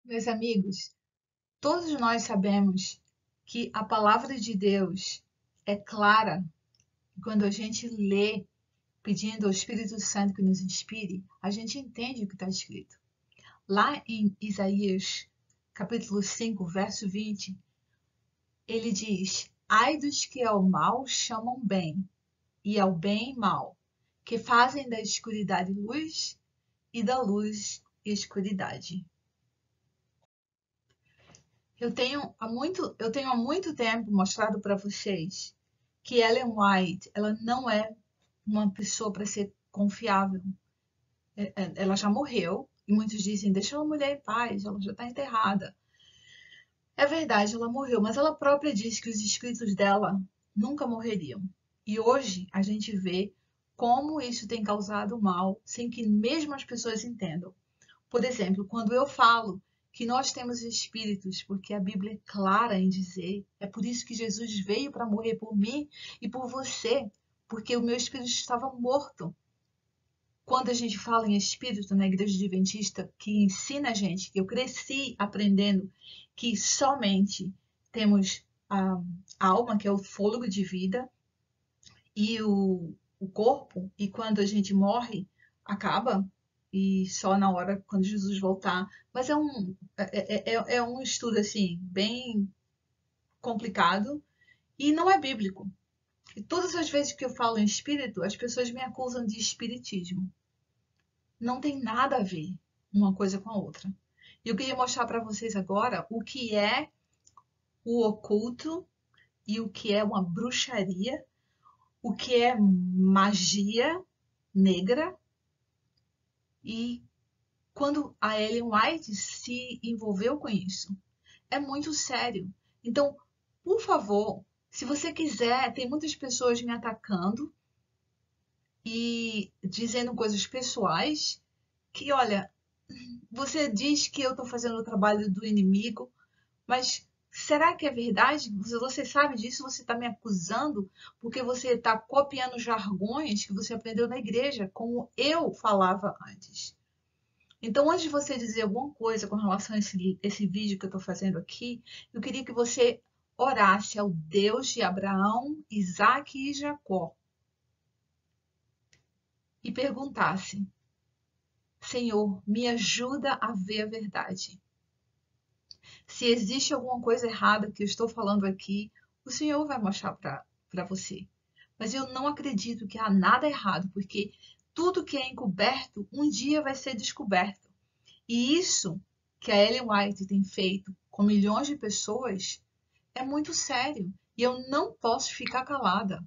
Meus amigos, todos nós sabemos que a palavra de Deus é clara e quando a gente lê pedindo ao Espírito Santo que nos inspire, a gente entende o que está escrito. Lá em Isaías, capítulo 5, verso 20, ele diz: Ai dos que ao mal chamam bem, e ao bem mal, que fazem da escuridade luz e da luz escuridade. Eu tenho há muito tempo mostrado para vocês que Ellen White, ela não é uma pessoa para ser confiável. Ela já morreu e muitos dizem, deixa a mulher em paz, ela já está enterrada. É verdade, ela morreu, mas ela própria disse que os escritos dela nunca morreriam. E hoje a gente vê como isso tem causado mal sem que mesmo as pessoas entendam. Por exemplo, quando eu falo que nós temos espíritos, porque a Bíblia é clara em dizer, é por isso que Jesus veio para morrer por mim e por você, porque o meu espírito estava morto. Quando a gente fala em espírito na Igreja Adventista, que ensina a gente, que eu cresci aprendendo que somente temos a alma, que é o fôlego de vida, e o corpo, e quando a gente morre, acaba, e só na hora quando Jesus voltar. Mas é um estudo assim, bem complicado e não é bíblico. E todas as vezes que eu falo em espírito, as pessoas me acusam de espiritismo. Não tem nada a ver uma coisa com a outra. E eu queria mostrar para vocês agora o que é o oculto e o que é uma bruxaria, o que é magia negra e quando a Ellen White se envolveu com isso. É muito sério. Então, por favor, se você quiser, tem muitas pessoas me atacando e dizendo coisas pessoais que, olha, você diz que eu estou fazendo o trabalho do inimigo, mas será que é verdade? Você sabe disso? Você está me acusando porque você está copiando jargões que você aprendeu na igreja, como eu falava antes. Então, antes de você dizer alguma coisa com relação a esse vídeo que eu estou fazendo aqui, eu queria que você orasse ao Deus de Abraão, Isaac e Jacó e perguntasse: Senhor, me ajuda a ver a verdade. Se existe alguma coisa errada que eu estou falando aqui, o Senhor vai mostrar para você. Mas eu não acredito que há nada errado, porque tudo que é encoberto um dia vai ser descoberto. E isso que a Ellen White tem feito com milhões de pessoas é muito sério. E eu não posso ficar calada.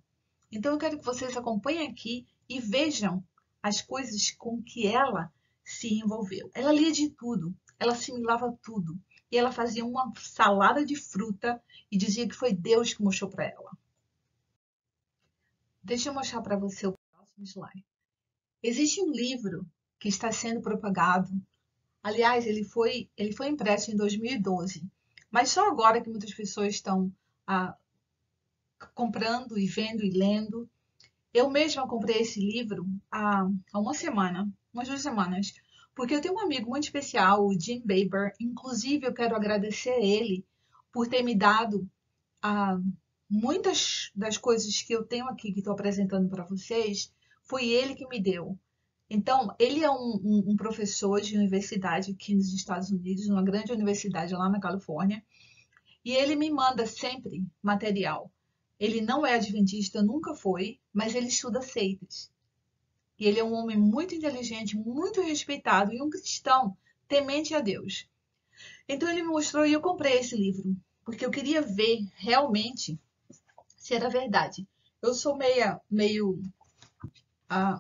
Então eu quero que vocês acompanhem aqui e vejam as coisas com que ela se envolveu. Ela lia de tudo, ela assimilava tudo. E ela fazia uma salada de fruta e dizia que foi Deus que mostrou para ela. Deixa eu mostrar para você o próximo slide. Existe um livro que está sendo propagado. Aliás, ele foi impresso em 2012, mas só agora que muitas pessoas estão ah, comprando e vendo e lendo. Eu mesma comprei esse livro há uma semana, umas 2 semanas, porque eu tenho um amigo muito especial, o Jim Baber. Inclusive, eu quero agradecer a ele por ter me dado ah, muitas das coisas que eu tenho aqui, que estou apresentando para vocês, foi ele que me deu. Então, ele é um professor de universidade aqui nos Estados Unidos, numa grande universidade lá na Califórnia, e ele me manda sempre material. Ele não é adventista, nunca foi, mas ele estuda seitas. E ele é um homem muito inteligente, muito respeitado e um cristão temente a Deus. Então ele me mostrou e eu comprei esse livro, porque eu queria ver realmente se era verdade. Eu sou meio,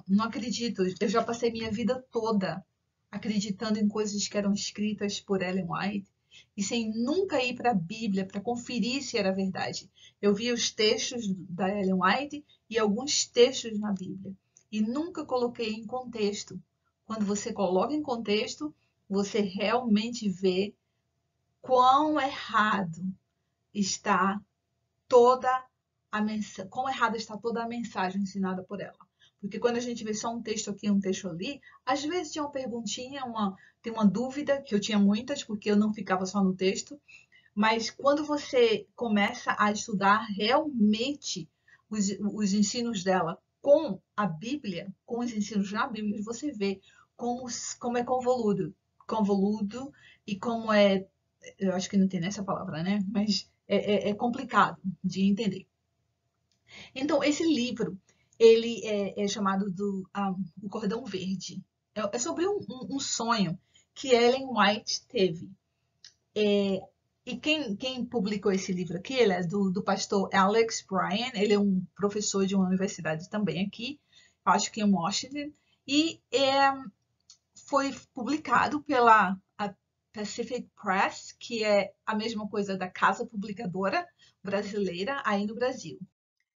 não acredito. Eu já passei minha vida toda acreditando em coisas que eram escritas por Ellen White e sem nunca ir para a Bíblia para conferir se era verdade. Eu via os textos da Ellen White e alguns textos na Bíblia e nunca coloquei em contexto. Quando você coloca em contexto, você realmente vê quão errado está toda quão errada está toda a mensagem ensinada por ela. Porque quando a gente vê só um texto aqui, um texto ali, às vezes tinha uma perguntinha, tem uma dúvida, que eu tinha muitas, porque eu não ficava só no texto, mas quando você começa a estudar realmente os ensinos dela com a Bíblia, com os ensinos na Bíblia, você vê como é convoluto e como é, eu acho que não tem nessa palavra, né? Mas é complicado de entender. Então, esse livro, ele é chamado O Cordão Verde. É sobre um sonho que Ellen White teve. E quem publicou esse livro aqui, ele é do pastor Alex Bryan, ele é um professor de uma universidade também aqui, acho que em Washington, e foi publicado pela a Pacific Press, que é a mesma coisa da Casa Publicadora Brasileira aí no Brasil.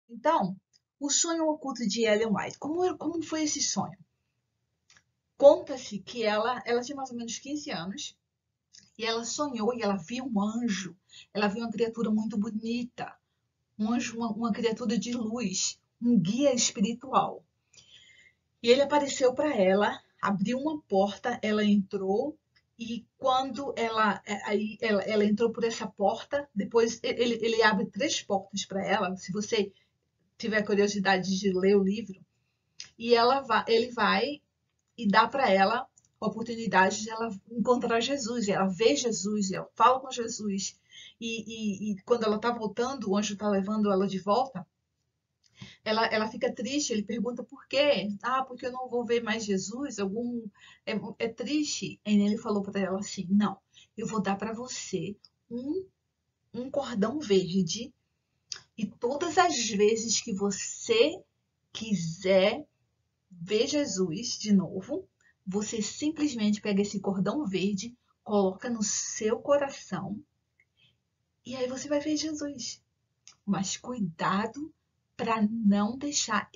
Então, o sonho oculto de Ellen White, como foi esse sonho? Conta-se que ela tinha mais ou menos 15 anos, e ela sonhou e ela viu um anjo. Ela viu uma criatura muito bonita. Um anjo, uma criatura de luz. Um guia espiritual. E ele apareceu para ela, abriu uma porta, ela entrou. E quando ela entrou por essa porta, depois ele abre 3 portas para ela. Se você tiver curiosidade de ler o livro. E ele vai e dá para ela a oportunidade de ela encontrar Jesus, ela vê Jesus, ela fala com Jesus. E quando ela está voltando, o anjo está levando ela de volta, ela fica triste, ele pergunta por quê? Ah, porque eu não vou ver mais Jesus? É triste. E ele falou para ela assim, não, eu vou dar para você um cordão verde e todas as vezes que você quiser ver Jesus de novo, você simplesmente pega esse cordão verde, coloca no seu coração e aí você vai ver Jesus. Mas cuidado para não deixar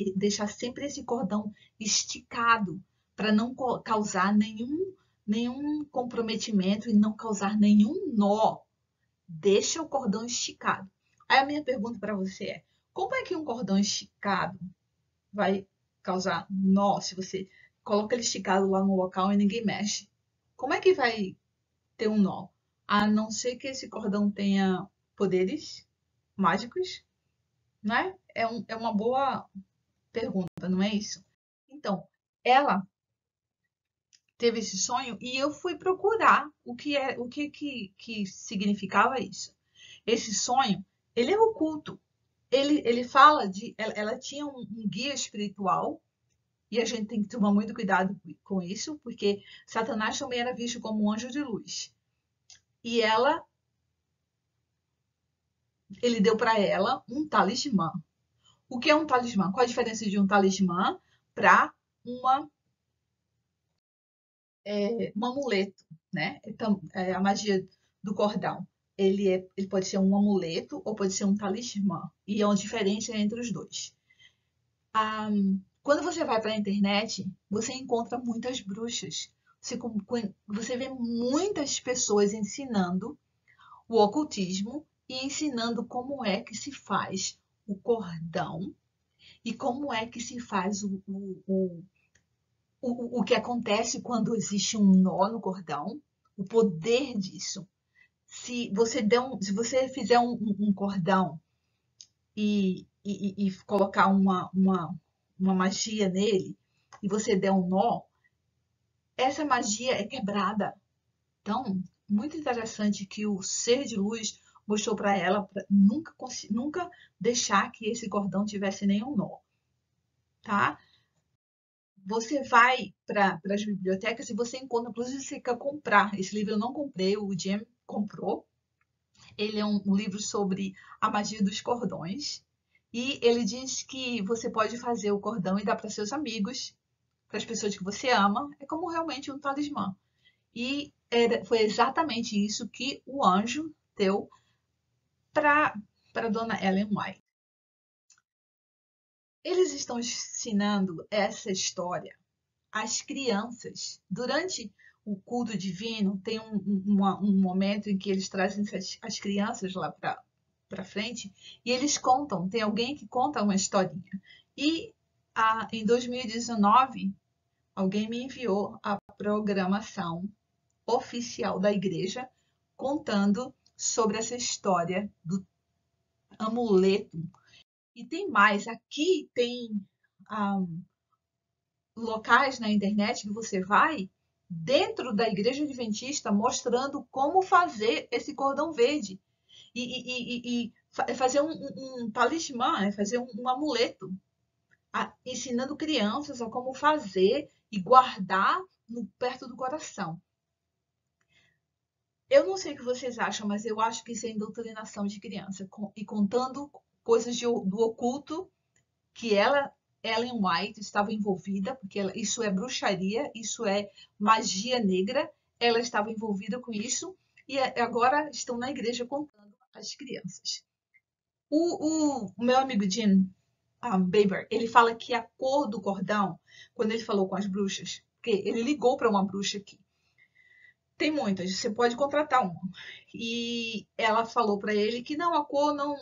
sempre esse cordão esticado, para não causar nenhum comprometimento e não causar nenhum nó. Deixa o cordão esticado. Aí a minha pergunta para você é: como é que um cordão esticado vai causar nó se você coloca ele esticado lá no local e ninguém mexe? Como é que vai ter um nó? A não ser que esse cordão tenha poderes mágicos, né? É uma boa pergunta, não é isso? Então, ela teve esse sonho e eu fui procurar o que significava isso. Esse sonho, ele é oculto. Ele fala ela tinha um guia espiritual. E a gente tem que tomar muito cuidado com isso, porque Satanás também era visto como um anjo de luz. E ele deu para ela um talismã. O que é um talismã? Qual a diferença de um talismã para uma, um amuleto, né? Então, a magia do cordão. Ele pode ser um amuleto ou pode ser um talismã. E há uma diferença entre os dois. Quando você vai para a internet, você encontra muitas bruxas. Você vê muitas pessoas ensinando o ocultismo e ensinando como é que se faz o cordão e como é que se faz o que acontece quando existe um nó no cordão, o poder disso. Se você fizer um cordão e colocar uma magia nele e você der um nó, essa magia é quebrada. Então, muito interessante que o ser de luz mostrou para ela pra nunca deixar que esse cordão tivesse nenhum nó, tá? Você vai para as bibliotecas e você encontra, inclusive você quer comprar. Esse livro eu não comprei, o Jim comprou. Ele é um livro sobre a magia dos cordões. E ele diz que você pode fazer o cordão e dar para seus amigos, para as pessoas que você ama. É como realmente um talismã. E foi exatamente isso que o anjo deu para Dona Ellen White. Eles estão ensinando essa história às crianças. Durante o culto divino, tem um momento em que eles trazem as crianças lá para frente e eles contam. Tem alguém que conta uma historinha. E Em 2019, alguém me enviou a programação oficial da igreja contando sobre essa história do amuleto. E tem mais, aqui tem locais na internet que você vai dentro da igreja adventista mostrando como fazer esse cordão verde e fazer um talismã, fazer um amuleto, ensinando crianças a como fazer e guardar perto do coração. Eu não sei o que vocês acham, mas eu acho que isso é doutrinação de criança e contando coisas do oculto que Ellen White estava envolvida, porque isso é bruxaria, isso é magia negra, ela estava envolvida com isso e agora estão na igreja contando às crianças. O meu amigo Jim Baber, ele fala que a cor do cordão, quando ele falou com as bruxas, porque ele ligou para uma bruxa aqui, tem muitas, você pode contratar uma. E ela falou para ele que não, a cor não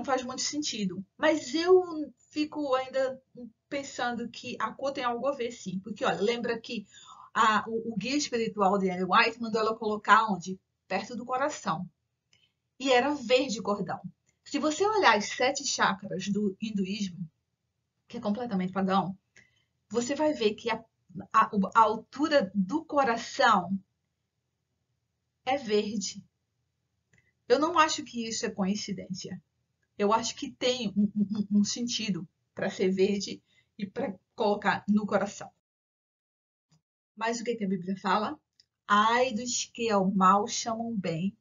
faz muito sentido. Mas eu fico ainda pensando que a cor tem algo a ver, sim. Porque, olha, lembra que o guia espiritual de Ellen White mandou ela colocar onde? Perto do coração. E era verde cordão. Se você olhar as 7 chakras do hinduísmo, que é completamente pagão, você vai ver que a altura do coração é verde. Eu não acho que isso é coincidência. Eu acho que tem um sentido para ser verde e para colocar no coração. Mas o que a Bíblia fala? Ai dos que ao mal chamam bem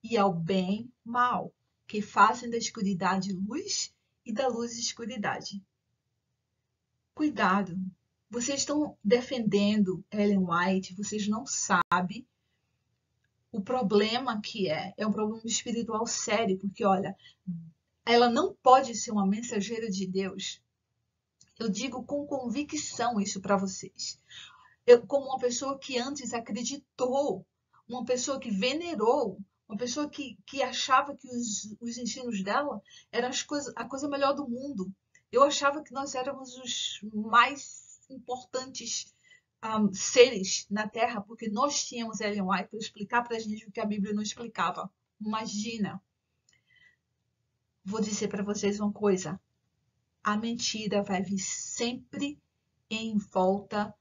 e ao bem mal, que fazem da escuridade luz e da luz escuridade. Cuidado, vocês estão defendendo Ellen White, vocês não sabem o problema que é um problema espiritual sério, porque olha, ela não pode ser uma mensageira de Deus. Eu digo com convicção isso para vocês. Eu, como uma pessoa que antes acreditou, uma pessoa que venerou, uma pessoa que achava que os ensinos dela eram a coisa melhor do mundo. Eu achava que nós éramos os mais importantes seres na Terra, porque nós tínhamos Ellen White para explicar para a gente o que a Bíblia não explicava. Imagina! Vou dizer para vocês uma coisa. A mentira vai vir sempre em volta,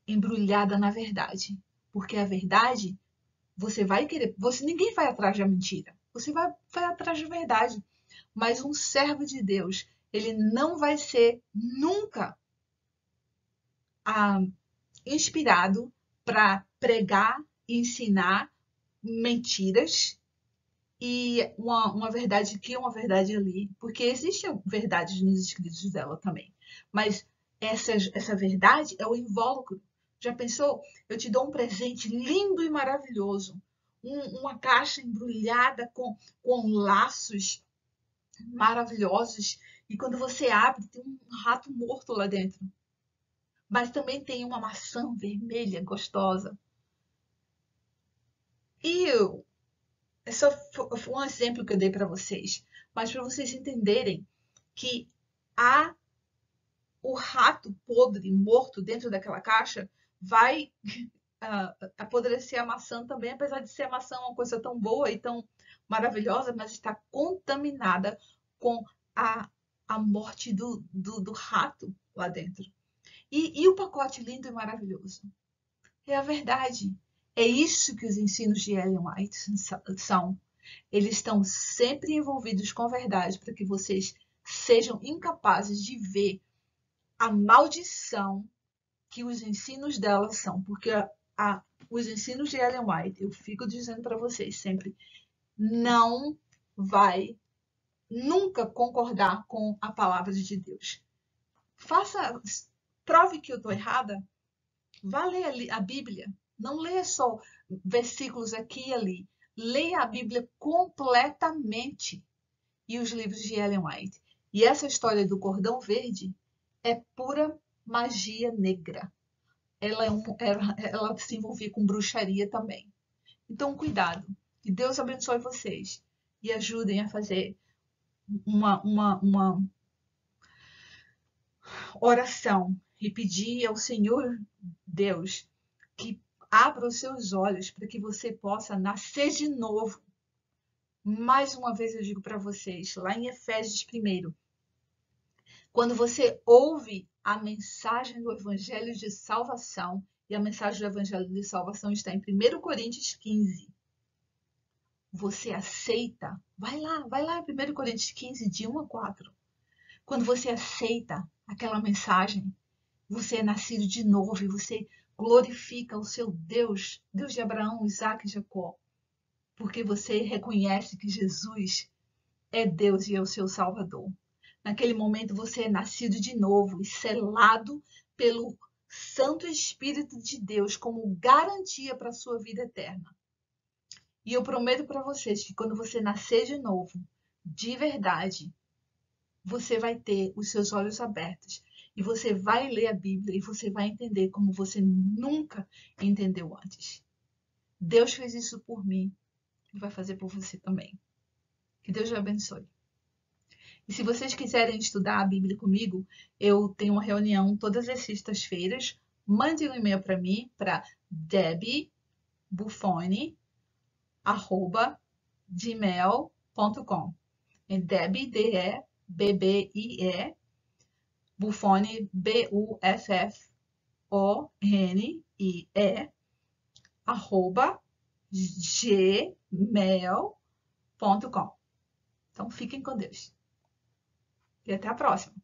embrulhada na verdade. Porque a verdade, você vai querer. Ninguém vai atrás da mentira. Você vai atrás da verdade. Mas um servo de Deus, ele não vai ser nunca inspirado para pregar e ensinar mentiras e uma verdade aqui, uma verdade ali, porque existem verdades nos escritos dela também. Mas essa verdade é o invólucro. Já pensou? Eu te dou um presente lindo e maravilhoso, uma caixa embrulhada com laços maravilhosos, e quando você abre, tem um rato morto lá dentro. Mas também tem uma maçã vermelha gostosa. E é só um exemplo que eu dei para vocês, mas para vocês entenderem que há o rato podre, morto dentro daquela caixa, vai apodrecer a maçã também, apesar de ser a maçã uma coisa tão boa e tão maravilhosa, mas está contaminada com a morte do rato lá dentro. E o pacote lindo e maravilhoso? É a verdade. É isso que os ensinos de Ellen White são. Eles estão sempre envolvidos com a verdade para que vocês sejam incapazes de ver a maldição que os ensinos dela são. Porque os ensinos de Ellen White, eu fico dizendo para vocês sempre, não vai nunca concordar com a palavra de Deus. Prove que eu estou errada. Vá ler a Bíblia. Não leia só versículos aqui e ali. Leia a Bíblia completamente. E os livros de Ellen White. E essa história do cordão verde é pura magia negra. Ela se envolvia com bruxaria também. Então, cuidado. Que Deus abençoe vocês. E ajudem a fazer uma oração e pedir ao Senhor Deus que abra os seus olhos para que você possa nascer de novo. Mais uma vez eu digo para vocês, lá em Efésios 1, quando você ouve a mensagem do Evangelho de Salvação, e a mensagem do Evangelho de Salvação está em 1 Coríntios 15, você aceita, vai lá, 1 Coríntios 15, de 1 a 4. Quando você aceita aquela mensagem, você é nascido de novo e você glorifica o seu Deus, Deus de Abraão, Isaac e Jacó, porque você reconhece que Jesus é Deus e é o seu Salvador. Naquele momento você é nascido de novo e selado pelo Santo Espírito de Deus como garantia para a sua vida eterna. E eu prometo para vocês que quando você nascer de novo, de verdade, você vai ter os seus olhos abertos e você vai ler a Bíblia e você vai entender como você nunca entendeu antes. Deus fez isso por mim e vai fazer por você também. Que Deus te abençoe. E se vocês quiserem estudar a Bíblia comigo, eu tenho uma reunião todas as sextas-feiras. Mande um e-mail para mim, para debbie.buffoni@gmail.com. É Debbie, D-E-B-B-I-E, Buffoni, B-U-F-F-O-N-I-E, @gmail.com. Então, fiquem com Deus. E até a próxima.